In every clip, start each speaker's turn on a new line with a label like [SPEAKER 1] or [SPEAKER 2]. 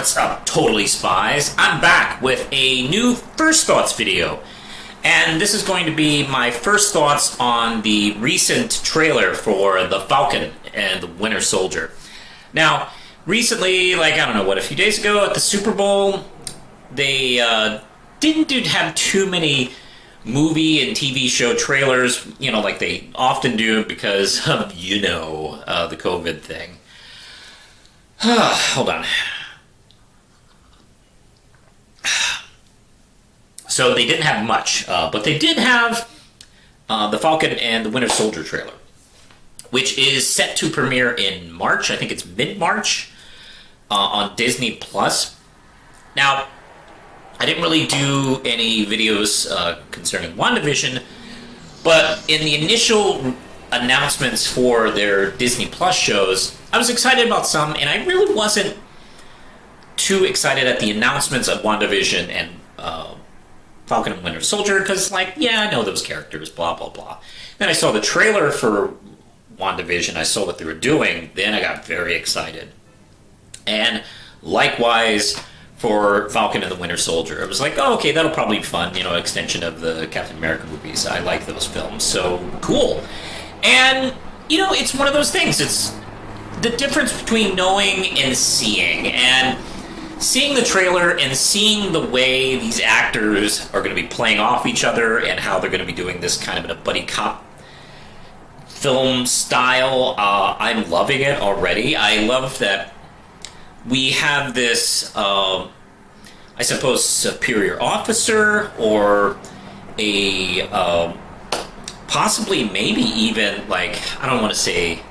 [SPEAKER 1] What's up, Totally Spies? I'm back with a new First Thoughts video. And this is going to be my first thoughts on the recent trailer for the Falcon and the Winter Soldier. Now, recently, a few days ago at the Super Bowl, they didn't have too many movie and TV show trailers, like they often do because of, the COVID thing. Hold on. So they didn't have much, but they did have the Falcon and the Winter Soldier trailer, which is set to premiere in March. I think it's mid-March on Disney+. Now, I didn't really do any videos concerning WandaVision, but in the initial announcements for their Disney Plus shows, I was excited about some, and I really wasn't too excited at the announcements of WandaVision and Falcon and Winter Soldier, because, I know those characters, blah, blah, blah. Then I saw the trailer for WandaVision, I saw what they were doing, then I got very excited. And likewise for Falcon and the Winter Soldier. It was like, oh, okay, that'll probably be fun, extension of the Captain America movies. I like those films, so cool. And, it's one of those things. It's the difference between knowing and seeing. And seeing the trailer and seeing the way these actors are going to be playing off each other and how they're going to be doing this kind of in a buddy cop film style, I'm loving it already. I love that we have this, I suppose, superior officer or a possibly maybe even, I don't want to say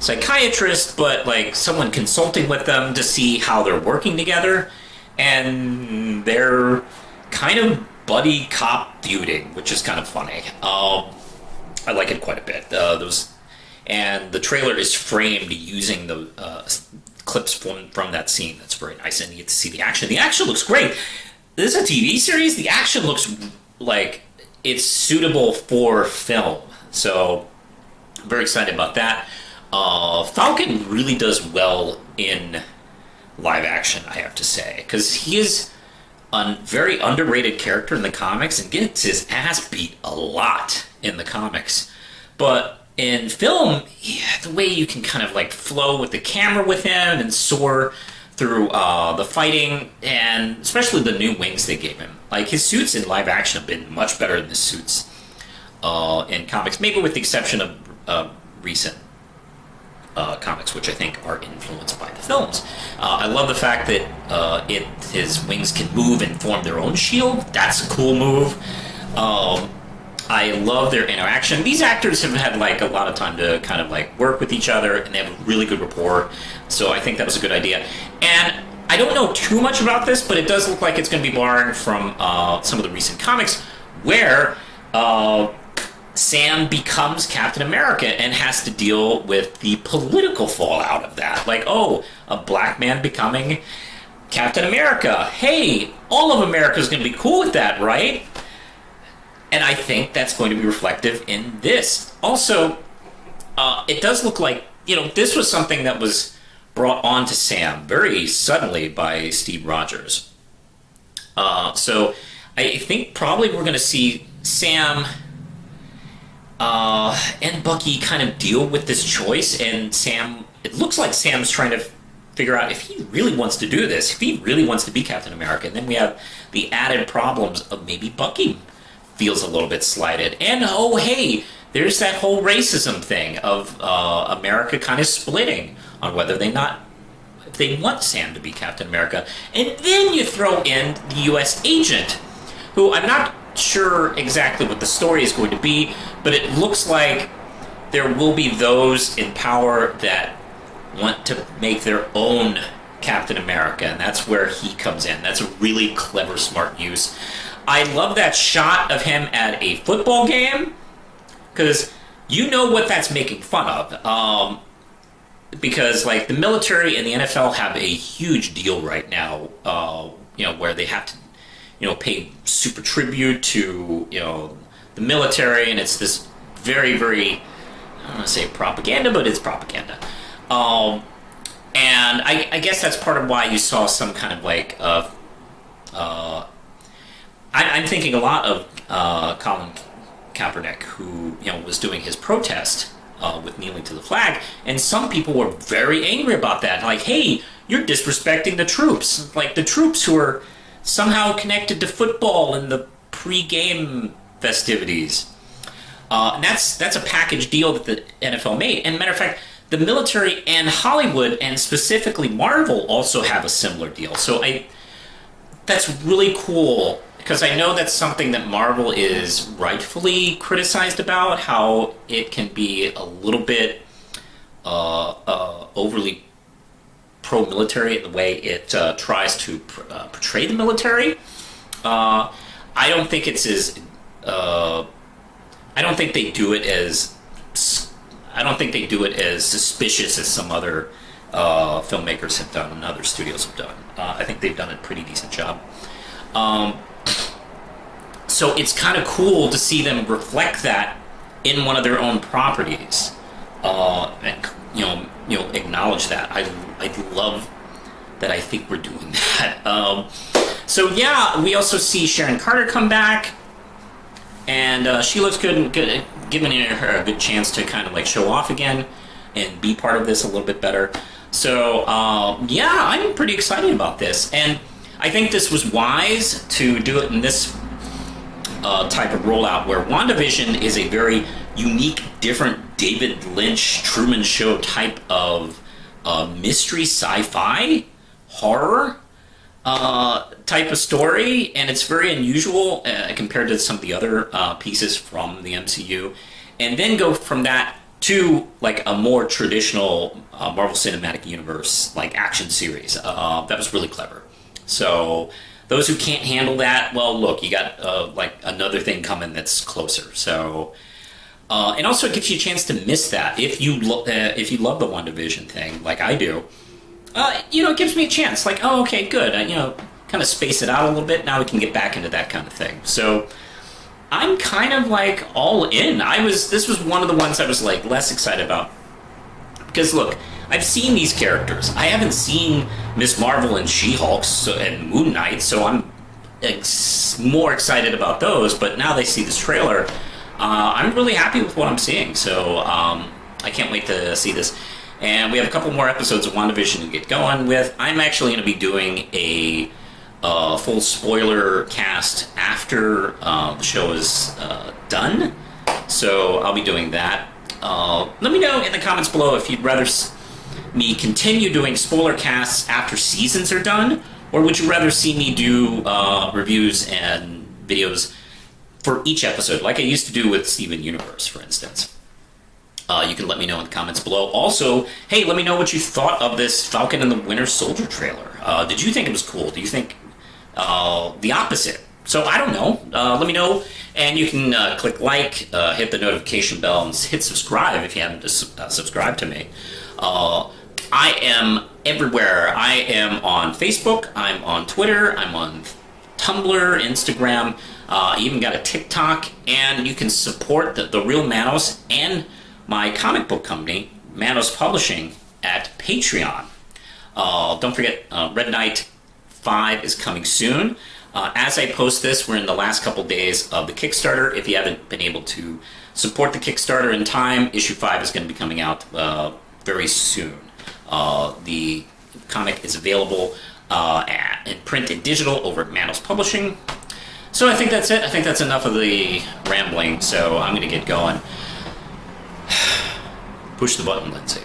[SPEAKER 1] psychiatrist, but someone consulting with them to see how they're working together, and they're kind of buddy cop feuding, which is kind of funny. I like it quite a bit. And the trailer is framed using the clips from that scene. That's very nice, and you get to see the action. The action looks great. This is a TV series. The action looks like it's suitable for film, so I'm very excited about that. Falcon really does well in live action, I have to say, because he is a very underrated character in the comics and gets his ass beat a lot in the comics. But in film, the way you can kind of flow with the camera with him and soar through the fighting, and especially the new wings they gave him. His suits in live action have been much better than the suits in comics, maybe with the exception of recent comics, which I think are influenced by the films. I love the fact that his wings can move and form their own shield. That's a cool move. I love their interaction. These actors have had a lot of time to kind of work with each other, and they have a really good rapport. So I think that was a good idea. And I don't know too much about this, but it does look like it's going to be borrowing from some of the recent comics where Sam becomes Captain America and has to deal with the political fallout of that. A black man becoming Captain America. Hey, all of America is going to be cool with that, right? And I think that's going to be reflective in this. Also, it does look like, this was something that was brought on to Sam very suddenly by Steve Rogers. So I think probably we're going to see Sam and Bucky kind of deal with this choice, and it looks like Sam's trying to figure out if he really wants to do this, if he really wants to be Captain America. And then we have the added problems of maybe Bucky feels a little bit slighted. And, oh, hey, there's that whole racism thing of America kind of splitting on whether if they want Sam to be Captain America. And then you throw in the U.S. agent, who I'm not sure exactly what the story is going to be, but it looks like there will be those in power that want to make their own Captain America, and that's where he comes in. That's a really clever, smart use. I love that shot of him at a football game, because you know what that's making fun of. Because the military and the NFL have a huge deal right now, where they have to pay super tribute to, the military, and it's this very, very, I don't want to say propaganda, but it's propaganda. And I guess that's part of why you saw some kind of like I'm thinking a lot of Colin Kaepernick, who was doing his protest with kneeling to the flag, and some people were very angry about that. Like, hey, you're disrespecting the troops, like the troops who are somehow connected to football and the pre-game festivities. And that's a package deal that the NFL made. And matter of fact, the military and Hollywood, and specifically Marvel, also have a similar deal. So that's really cool, because I know that's something that Marvel is rightfully criticized about, how it can be a little bit overly pro-military in the way it tries to portray the military. I don't think it's as I don't think they do it as suspicious as some other filmmakers have done and other studios have done. I think they've done a pretty decent job. So it's kind of cool to see them reflect that in one of their own properties, and acknowledge that. I love that. I think we're doing that. So yeah, we also see Sharon Carter come back, and she looks good, giving her a good chance to kind of like show off again and be part of this a little bit better. So yeah, I'm pretty excited about this, and I think this was wise to do it in this type of rollout, where WandaVision is a very unique, different David Lynch, Truman Show type of mystery, sci-fi, horror type of story, and it's very unusual compared to some of the other pieces from the MCU, and then go from that to like a more traditional Marvel Cinematic Universe like action series. That was really clever. So those who can't handle that, well, look, you got like another thing coming that's closer. So, and also it gives you a chance to miss that if you love the WandaVision thing, like I do. It gives me a chance. Like, oh, okay, good. Kind of space it out a little bit. Now we can get back into that kind of thing. So I'm kind of like all in. This was one of the ones I was like less excited about, because look, I've seen these characters. I haven't seen Miss Marvel and She-Hulk and Moon Knight, so I'm more excited about those. But now they see this trailer, I'm really happy with what I'm seeing. So I can't wait to see this. And we have a couple more episodes of WandaVision to get going with. I'm actually going to be doing a full spoiler cast after the show is done. So I'll be doing that. Let me know in the comments below if you'd rather me continue doing spoiler casts after seasons are done, or would you rather see me do reviews and videos for each episode, like I used to do with Steven Universe, for instance. You can let me know in the comments below. Also, hey, let me know what you thought of this Falcon and the Winter Soldier trailer. Did you think it was cool? Do you think the opposite? So I don't know. Let me know. And you can click like, hit the notification bell, and hit subscribe if you haven't subscribed to me. I am everywhere. I am on Facebook. I'm on Twitter. I'm on Tumblr, Instagram. Even got a TikTok. And you can support the Real Manos and my comic book company, Manos Publishing, at Patreon. Don't forget, Red Knight 5 is coming soon. As I post this, we're in the last couple days of the Kickstarter. If you haven't been able to support the Kickstarter in time, issue 5 is going to be coming out very soon. The comic is available in print and digital over at Manos Publishing. So I think that's it. I think that's enough of the rambling, so I'm going to get going. Push the button, Lindsay.